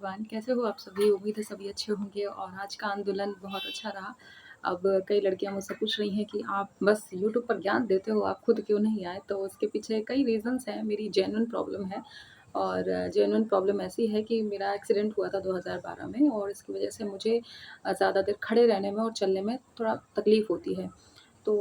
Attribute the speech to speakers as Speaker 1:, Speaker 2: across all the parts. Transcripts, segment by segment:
Speaker 1: Everyone, कैसे हो आप सभी? उम्मीद है सभी अच्छे होंगे और आज का आंदोलन बहुत अच्छा रहा। अब कई लड़कियाँ मुझसे पूछ रही हैं कि आप बस यूट्यूब पर ज्ञान देते हो, आप खुद क्यों नहीं आए? तो उसके पीछे कई रीज़न्स हैं, मेरी जेन्युइन प्रॉब्लम है और जेन्युइन प्रॉब्लम ऐसी है कि मेरा एक्सीडेंट हुआ था 2012 में और इसकी वज़ह से मुझे ज़्यादा देर खड़े रहने में और चलने में थोड़ा तकलीफ़ होती है। तो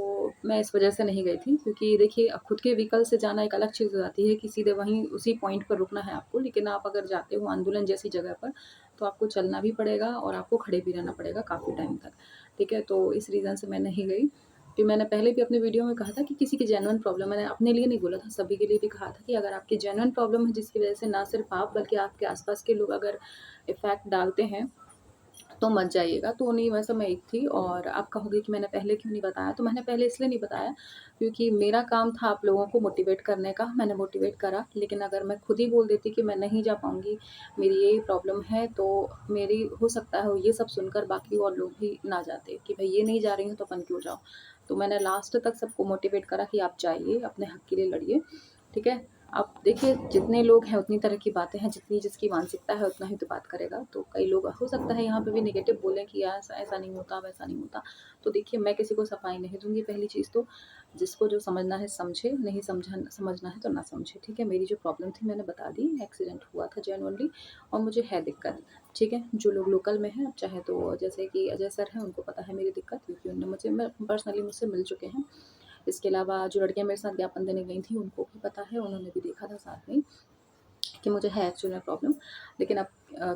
Speaker 1: मैं इस वजह से नहीं गई थी क्योंकि देखिए खुद के व्हीकल से जाना एक अलग चीज़ हो जाती है कि सीधे वहीं उसी पॉइंट पर रुकना है आपको, लेकिन आप अगर जाते हो आंदोलन जैसी जगह पर, तो आपको चलना भी पड़ेगा और आपको खड़े भी रहना पड़ेगा काफ़ी टाइम तक, ठीक है? तो इस रीज़न से मैं नहीं गई। कि मैंने पहले भी अपने वीडियो में कहा था कि किसी की जेन्युइन प्रॉब्लम मैंने अपने लिए नहीं बोला था, सभी के लिए भी कहा था कि अगर आपकी जेन्युइन प्रॉब्लम है जिसकी वजह से ना सिर्फ आप बल्कि आपके आस-पास के लोग अगर इफ़ेक्ट डालते हैं तो मत जाइएगा। तो उन्हीं में से मैं एक थी और आप कहोगे कि मैंने पहले क्यों नहीं बताया? तो मैंने पहले इसलिए नहीं बताया क्योंकि मेरा काम था आप लोगों को मोटिवेट करने का, मैंने मोटिवेट करा। लेकिन अगर मैं खुद ही बोल देती कि मैं नहीं जा पाऊँगी, मेरी ये प्रॉब्लम है, तो मेरी हो सकता है ये सब सुनकर बाकी और लोग भी ना जाते कि भई ये नहीं जा रही हैं तो अपन क्यों जाओ? तो मैंने लास्ट तक सबको मोटिवेट करा कि आप जाइए, अपने हक के लिए लड़िए, ठीक है? अब देखिए जितने लोग हैं उतनी तरह की बातें हैं, जितनी जिसकी मानसिकता है उतना ही तो बात करेगा। तो कई लोग हो सकता है यहाँ पे भी नेगेटिव बोलें कि यार ऐसा ऐसा नहीं होता, वैसा नहीं होता। तो देखिए मैं किसी को सफाई नहीं दूँगी पहली चीज़ तो, जिसको जो समझना है समझे, नहीं समझना है तो ना समझे, ठीक है? मेरी जो प्रॉब्लम थी मैंने बता दी, एक्सीडेंट हुआ था जेनुइनली और मुझे है दिक्कत, ठीक है? जो लोग लोकल में हैं अब चाहे तो जैसे कि अजय सर हैं उनको पता है मेरी दिक्कत क्योंकि उन्होंने मुझे मैं पर्सनली मुझसे मिल चुके हैं। इसके अलावा जो लड़कियाँ मेरे साथ ज्ञापन देने गई थी उनको भी पता है, उन्होंने भी देखा था साथ में कि मुझे है एक्चुअल में प्रॉब्लम। लेकिन अब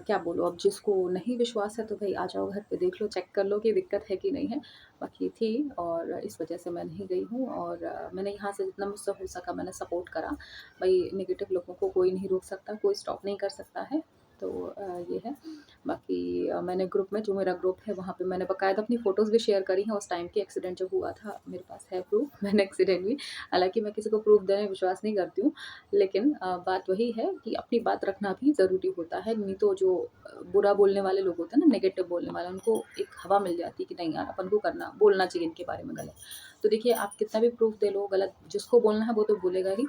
Speaker 1: क्या बोलूँ अब जिसको नहीं विश्वास है तो भई आ जाओ घर पे देख लो, चेक कर लो कि दिक्कत है कि नहीं है। बाकी थी और इस वजह से मैं नहीं गई हूँ और मैंने यहाँ से जितना मुझसे हो सका मैंने सपोर्ट करा। भई नेगेटिव लोगों को कोई नहीं रोक सकता, कोई स्टॉप नहीं कर सकता है। तो ये है। बाकी मैंने ग्रुप में जो मेरा ग्रुप है वहाँ पे मैंने बाकायदा अपनी फ़ोटोज़ भी शेयर करी हैं उस टाइम की एक्सीडेंट जब हुआ था, मेरे पास है प्रूफ़ मैंने एक्सीडेंट भी हालाँकि मैं किसी को प्रूफ़ देने में विश्वास नहीं करती हूँ। लेकिन बात वही है कि अपनी बात रखना भी ज़रूरी होता है, नहीं तो जो बुरा बोलने वाले लोग होते हैं ना, नेगेटिव बोलने वाले, उनको एक हवा मिल जाती है कि नहीं यार अपन को करना बोलना चाहिए इनके बारे में गलत। तो देखिए आप कितना भी प्रूफ़ दे लो, गलत जिसको बोलना है वो तो बोलेगा ही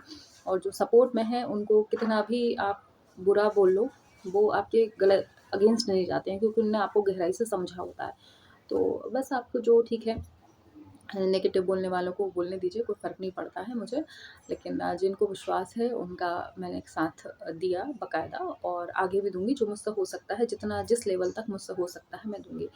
Speaker 1: और जो सपोर्ट में है उनको कितना भी आप बुरा बोल लो, वो आपके गलत अगेंस्ट नहीं जाते हैं क्योंकि उन्होंने आपको गहराई से समझा होता है। तो बस आपको जो ठीक है नेगेटिव बोलने वालों को बोलने दीजिए, कोई फ़र्क नहीं पड़ता है मुझे। लेकिन जिनको विश्वास है उनका मैंने एक साथ दिया बाकायदा और आगे भी दूँगी जो मुझसे हो सकता है, जितना जिस लेवल तक मुझसे हो सकता है मैं दूँगी।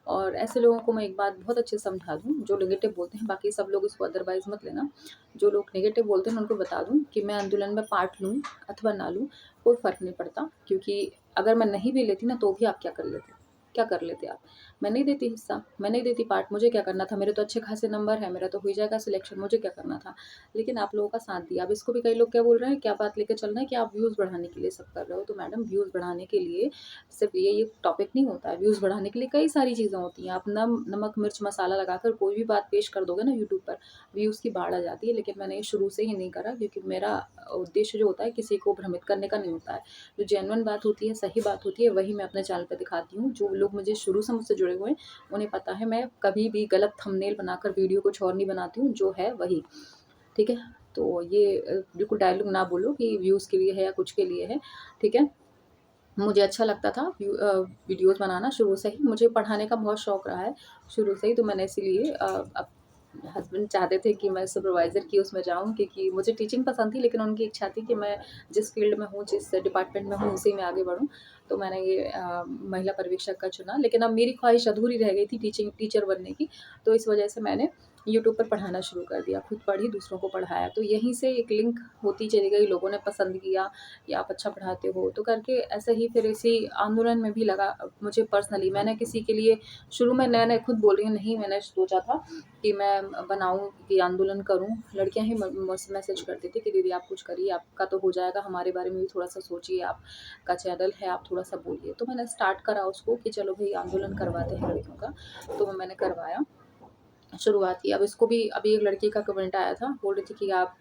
Speaker 1: और ऐसे लोगों को मैं एक बात बहुत अच्छे से समझा दूँ, जो नेगेटिव बोलते हैं, बाकी सब लोग इसको अदरवाइज़ मत लेना। जो लोग नेगेटिव बोलते हैं मैं उनको बता दूँ कि मैं आंदोलन में पार्ट लूँ अथवा ना लूँ, कोई फ़र्क नहीं पड़ता क्योंकि अगर मैं नहीं भी लेती ना तो भी आप क्या कर लेते? क्या कर लेते आप? मैं नहीं देती हिस्सा, मैं नहीं देती पार्ट, मुझे क्या करना था? मेरे तो अच्छे खासे नंबर हैं, मेरा तो हो ही जाएगा सिलेक्शन, मुझे क्या करना था? लेकिन आप लोगों का साथ दिया। अब इसको भी कई लोग क्या बोल रहे हैं, क्या बात लेके चल रहे हैं कि आप व्यूज़ बढ़ाने के लिए सब कर रहे हो। तो मैडम व्यूज़ बढ़ाने के लिए सिर्फ़ ये टॉपिक नहीं होता है, व्यूज़ बढ़ाने के लिए कई सारी चीज़ें होती हैं। आप नमक, मिर्च, मसाला लगाकर कोई भी बात पेश कर दोगे ना यूट्यूब पर, व्यूज़ की बाढ़ आ जाती है। लेकिन मैंने ये शुरू से ही नहीं करा क्योंकि मेरा उद्देश्य जो होता है किसी को भ्रमित करने का नहीं होता है। जो जेन्युइन बात होती है, सही बात होती है, वही मैं अपने चैनल पे दिखाती हूँ। जो लोग मुझे शुरू से मुझसे जुड़े हुए हैं, उन्हें पता है मैं कभी भी गलत थंबनेल बनाकर वीडियो कुछ और नहीं बनाती हूँ, जो है वही, ठीक है? तो ये बिल्कुल डायलॉग ना बोलो कि व्यूज़ के लिए है या कुछ के लिए है, ठीक है? मुझे अच्छा लगता था वीडियोज़ बनाना शुरू से ही, मुझे पढ़ाने का बहुत शौक रहा है शुरू से ही, तो मैंने इसीलिए अब हस्बैंड चाहते थे कि मैं सुपरवाइज़र की उसमें जाऊँ क्योंकि मुझे टीचिंग पसंद थी लेकिन उनकी इच्छा थी कि मैं जिस फ़ील्ड में हूँ, जिस डिपार्टमेंट में हूँ, उसी में आगे बढ़ूँ। तो मैंने ये महिला पर्यवेक्षक का चुना, लेकिन अब मेरी ख़्वाहिश अधूरी रह गई थी टीचर बनने की, तो इस वजह से मैंने यूट्यूब पर पढ़ाना शुरू कर दिया, खुद पढ़ी, दूसरों को पढ़ाया। तो यहीं से एक लिंक होती चली गई, लोगों ने पसंद किया कि आप अच्छा पढ़ाते हो, तो करके ऐसे ही फिर इसी आंदोलन में भी लगा मुझे पर्सनली। मैंने किसी के लिए शुरू में मैंने खुद बोल रही हूँ नहीं मैंने सोचा था कि मैं बनाऊँ कि आंदोलन करूँ। लड़कियाँ ही मुझसे मैसेज करती थी कि दीदी आप कुछ करिए, आपका तो हो जाएगा, हमारे बारे में भी थोड़ा-सा सोचिए, आपका चैनल है, आप थोड़ा-सा बोलिए। तो मैंने स्टार्ट करा उसको कि चलो भई आंदोलन करवाते हैं लड़कियों का, तो मैंने करवाया। शुरुआत की। अब इसको भी अभी एक लड़की का कमेंट आया था, बोल रही थी कि आप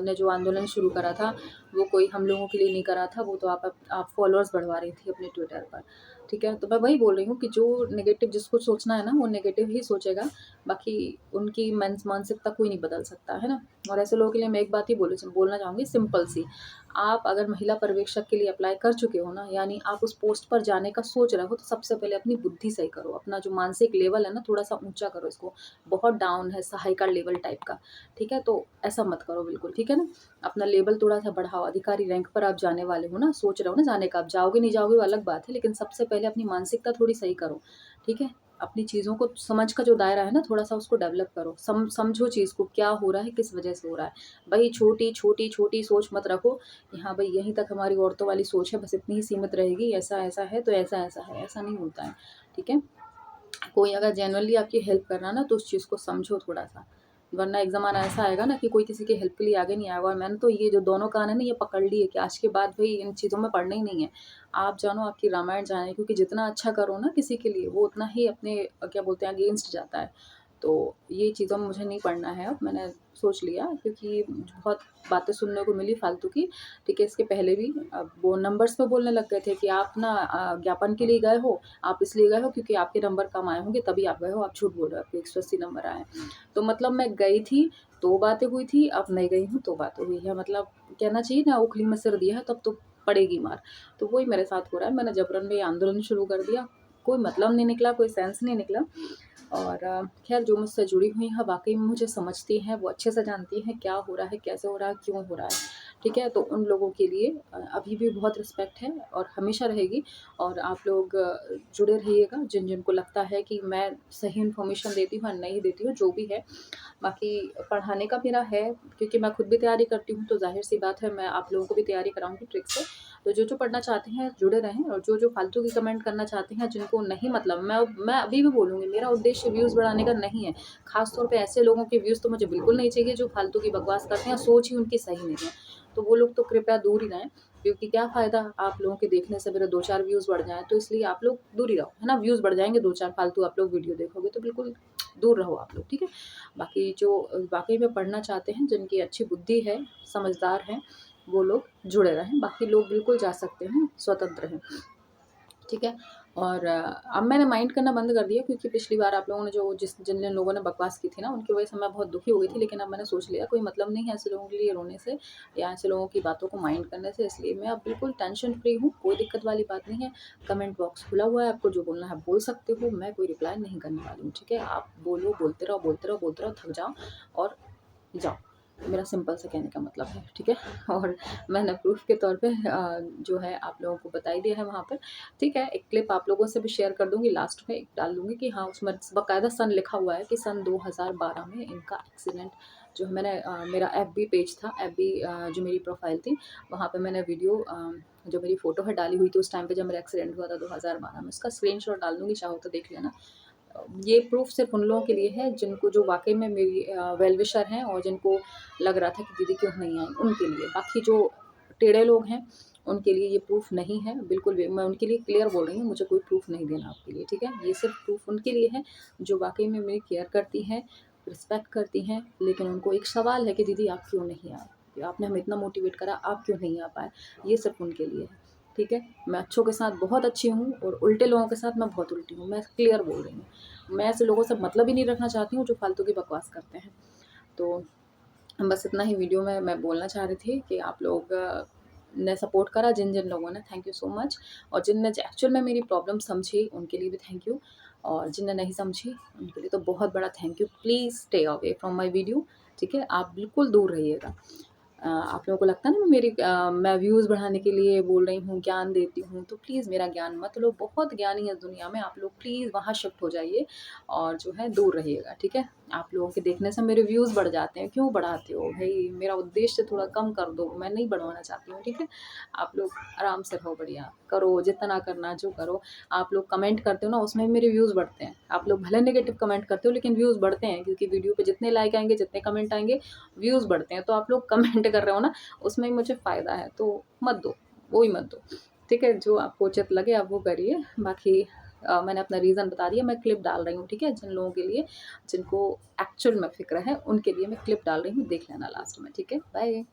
Speaker 1: ने जो आंदोलन शुरू करा था, वो कोई हम लोगों के लिए नहीं करा था, वो तो आप फॉलोअर्स बढ़वा रही थी अपने ट्विटर पर, ठीक है? तो मैं वही बोल रही हूँ कि जो नेगेटिव जिसको सोचना है ना, वो नेगेटिव ही सोचेगा, बाकी उनकी मानसिकता कोई नहीं बदल सकता, है ना? और ऐसे लोगों के लिए मैं एक बात ही बोलना चाहूँगी सिंपल सी, आप अगर महिला पर्यवेक्षक के लिए अप्लाई कर चुके हो ना, यानी आप उस पोस्ट पर जाने का सोच रहे हो, तो सबसे पहले अपनी बुद्धि सही करो, अपना जो मानसिक लेवल है ना, थोड़ा-सा ऊँचा करो इसको, बहुत डाउन है, सहायिका लेवल टाइप का, ठीक है? तो ऐसा मत करो बिल्कुल, ठीक है ना? अपना लेवल थोड़ा-सा बढ़ाओ, अधिकारी रैंक पर आप जाने वाले हो ना, सोच रहे हो ना जाने का, आप जाओगे नहीं जाओगे वो अलग बात है, लेकिन सबसे पहले अपनी मानसिकता थोड़ी सही करो, ठीक है? अपनी चीज़ों को समझ का जो दायरा है ना, थोड़ा-सा उसको डेवलप करो, समझो चीज़ को, क्या हो रहा है, किस वजह से हो रहा है। भई छोटी-छोटी सोच मत रखो कि हाँ भई, यहीं तक हमारी औरतों वाली सोच है, बस इतनी ही सीमित रहेगी, ऐसा-ऐसा है तो ऐसा-ऐसा है, ऐसा नहीं होता है, ठीक है? कोई अगर जेन्युइनली आपकी हेल्प कर रहा है ना, तो उस चीज़ को समझो थोड़ा-सा, वरना एक ज़माना ऐसा आएगा ना कि कोई किसी की हेल्प के लिए आगे नहीं आएगा। और मैंने तो ये जो दोनों कान है ना, ये पकड़ लिए कि आज के बाद भई इन चीज़ों में पड़ना ही नहीं है। आप जानो, आपकी रामायण जाने, क्योंकि जितना अच्छा करो ना किसी के लिए, वो उतना ही अपने क्या बोलते हैं, अगेंस्ट जाता है। तो ये चीज़ों में मुझे नहीं पड़ना है अब, मैंने सोच लिया, क्योंकि बहुत बातें सुनने को मिली फालतू की, ठीक है? इसके पहले भी अब वो नंबर्स पे बोलने लग गए थे कि आप ना ज्ञापन के लिए गए हो, आप इसलिए गए हो क्योंकि आपके नंबर कम आए होंगे तभी आप गए हो, आप झूठ बोल रहे हो, आपके 180 नंबर आए हैं। तो मतलब मैं गई थी, तो बातें हुई थी, अब नहीं गई हूँ तो बातें हुई है। मतलब कहना चाहिए ना, उखली में सिर दिया है तब तो पड़ेगी मार। तो वही मेरे साथ हो रहा है, मैंने जबरन में ये आंदोलन शुरू कर दिया। कोई मतलब नहीं निकला, कोई सेंस नहीं निकला। और ख़ैर, जो मुझसे जुड़ी हुई हैं वाक़ई में मुझे समझती हैं, वो अच्छे से जानती हैं क्या हो रहा है, कैसे हो रहा है, क्यों हो रहा है, ठीक है? तो उन लोगों के लिए अभी भी बहुत रिस्पेक्ट है और हमेशा रहेगी। और आप लोग जुड़े रहिएगा, जिनको लगता है कि मैं सही इन्फॉर्मेशन देती हूँ या नहीं देती हूँ, जो भी है। बाकी पढ़ाने का मेरा है, क्योंकि मैं खुद भी तैयारी करती हूँ, तो ज़ाहिर-सी बात है मैं आप लोगों को भी तैयारी कराऊँगी ट्रिक से। तो जो-जो पढ़ना चाहते हैं जुड़े रहें, और जो-जो फालतू की कमेंट करना चाहते हैं, जिनको नहीं मतलब, मैं अभी भी बोलूँगी, मेरा उद्देश्य व्यूज़ बढ़ाने का नहीं है। ख़ास तौर पे ऐसे लोगों के व्यूज़ तो मुझे बिल्कुल नहीं चाहिए जो फालतू की बकवास करते हैं, सोच ही उनकी सही नहीं है। तो वो लोग तो कृपया दूर ही रहें, क्योंकि क्या फ़ायदा आप लोगों के देखने से मेरे 2-4 व्यूज़ बढ़ जाएँ, तो इसलिए आप लोग दूर ही रहो, है ना? व्यूज़ बढ़ जाएँगे 2-4, फालतू आप लोग वीडियो देखोगे, तो बिल्कुल दूर रहो आप लोग, ठीक है? बाकी जो वाक़ई में पढ़ना चाहते हैं, जिनकी अच्छी बुद्धि है, समझदार हैं, वो लोग जुड़े रहें, बाकी लोग बिल्कुल जा सकते हैं, स्वतंत्र हैं, ठीक है? और अब मैंने माइंड करना बंद कर दिया, क्योंकि पिछली बार आप लोगों ने जिन लोगों ने बकवास की थी ना, उनकी वजह से मैं बहुत दुखी हो गई थी। लेकिन अब मैंने सोच लिया, कोई मतलब नहीं है ऐसे लोगों के लिए रोने से या ऐसे लोगों की बातों को माइंड करने से, इसलिए मैं अब बिल्कुल टेंशन फ्री हूँ, कोई दिक्कत वाली बात नहीं है। कमेंट बॉक्स खुला हुआ है, आपको जो बोलना है बोल सकते हो, मैं कोई रिप्लाई नहीं करने वाली हूँ, ठीक है? आप बोलो, बोलते रहो, बोलते रहो, बोलते रहो, थक जाओ और जाओ। मेरा सिंपल से कहने का मतलब है, ठीक है? और मैंने प्रूफ़ के तौर पे जो है आप लोगों को बता ही दिया है वहाँ पर, ठीक है? एक क्लिप आप लोगों से भी शेयर कर दूँगी, लास्ट में एक डाल दूँगी कि हाँ, उसमें बाकायदा सन लिखा हुआ है कि सन 2012 में इनका एक्सीडेंट जो है। मेरा एफबी पेज था, एफबी जो मेरी प्रोफ़ाइल थी, वहाँ पे मैंने वीडियो जो मेरी फ़ोटो है डाली हुई थी उस टाइम पे जब मेरा एक्सीडेंट हुआ था 2012 में, उसका स्क्रीनशॉट डाल दूँगी, चाहो तो देख लेना। ये प्रूफ़ सिर्फ़ उन लोगों के लिए है जिनको जो वाक़ई में मेरी वेल विशर हैं और जिनको लग रहा था कि दीदी क्यों नहीं आई, उनके लिए। बाकी जो टेढ़े लोग हैं, उनके लिए ये प्रूफ़ नहीं है, बिल्कुल भी। मैं उनके लिए क्लियर बोल रही हूँ, मुझे कोई प्रूफ़ नहीं देना आपके लिए, ठीक है? ये सिर्फ़ प्रूफ़ उनके लिए है, जो वाक़ई में मेरी केयर करती हैं, रिस्पेक्ट करती हैं, लेकिन उनको एक सवाल है कि दीदी आप क्यों नहीं आए? आपने हमें इतना मोटिवेट करा, आप क्यों नहीं आ पाए? ये सिर्फ़ उनके लिए है, ठीक है? मैं अच्छों के साथ बहुत अच्छी हूँ और उल्टे लोगों के साथ मैं बहुत उल्टी हूँ, मैं क्लियर बोल रही हूँ। मैं ऐसे लोगों से मतलब ही नहीं रखना चाहती हूँ जो फालतू की बकवास करते हैं। तो बस इतना ही वीडियो में मैं बोलना चाह रही थी कि आप लोग ने सपोर्ट करा, जिन-जिन लोगों ने, थैंक यू सो मच। और जिनने एक्चुअल में मेरी प्रॉब्लम समझी, उनके लिए भी थैंक यू। और जिनने नहीं समझी, उनके लिए तो बहुत बड़ा thank you. Please stay away from my video, ठीक है? आप बिल्कुल दूर रहिएगा। आप लोगों को लगता है ना मैं व्यूज़ बढ़ाने के लिए बोल रही हूँ, ज्ञान देती हूँ, तो प्लीज़ मेरा ज्ञान मत लो। बहुत ज्ञानी है इस दुनिया में, आप लोग प्लीज़ वहाँ शिफ्ट हो जाइए और जो है दूर रहिएगा, ठीक है? आप लोगों के देखने से मेरे व्यूज़ बढ़ जाते हैं, क्यों बढ़ाते हो भई? मेरा उद्देश्य थोड़ा कम कर दो, मैं नहीं बढ़वाना चाहती हूँ, ठीक है? आप लोग आराम से रहो, बढ़िया, करो जितना करना जो करो। आप लोग कमेंट करते हो ना, उसमें भी मेरे व्यूज़ बढ़ते हैं। आप लोग भले नेगेटिव कमेंट करते हो, लेकिन व्यूज़ बढ़ते हैं, क्योंकि वीडियो पे जितने लाइक आएँगे, जितने कमेंट आएँगे, व्यूज़ बढ़ते हैं। तो आप लोग कमेंट कर रहे हो ना, उसमें ही मुझे फ़ायदा है, तो मत दो, वो ही मत दो, ठीक है? जो आपको उचित लगे आप वो करिए। बाकी मैंने अपना रीज़न बता दिया, मैं क्लिप डाल रही हूँ, ठीक है? जिन लोगों के लिए, जिनको एक्चुअल में फ़िक्र है, उनके लिए मैं क्लिप डाल रही हूँ, देख लेना लास्ट में, ठीक है? बाय।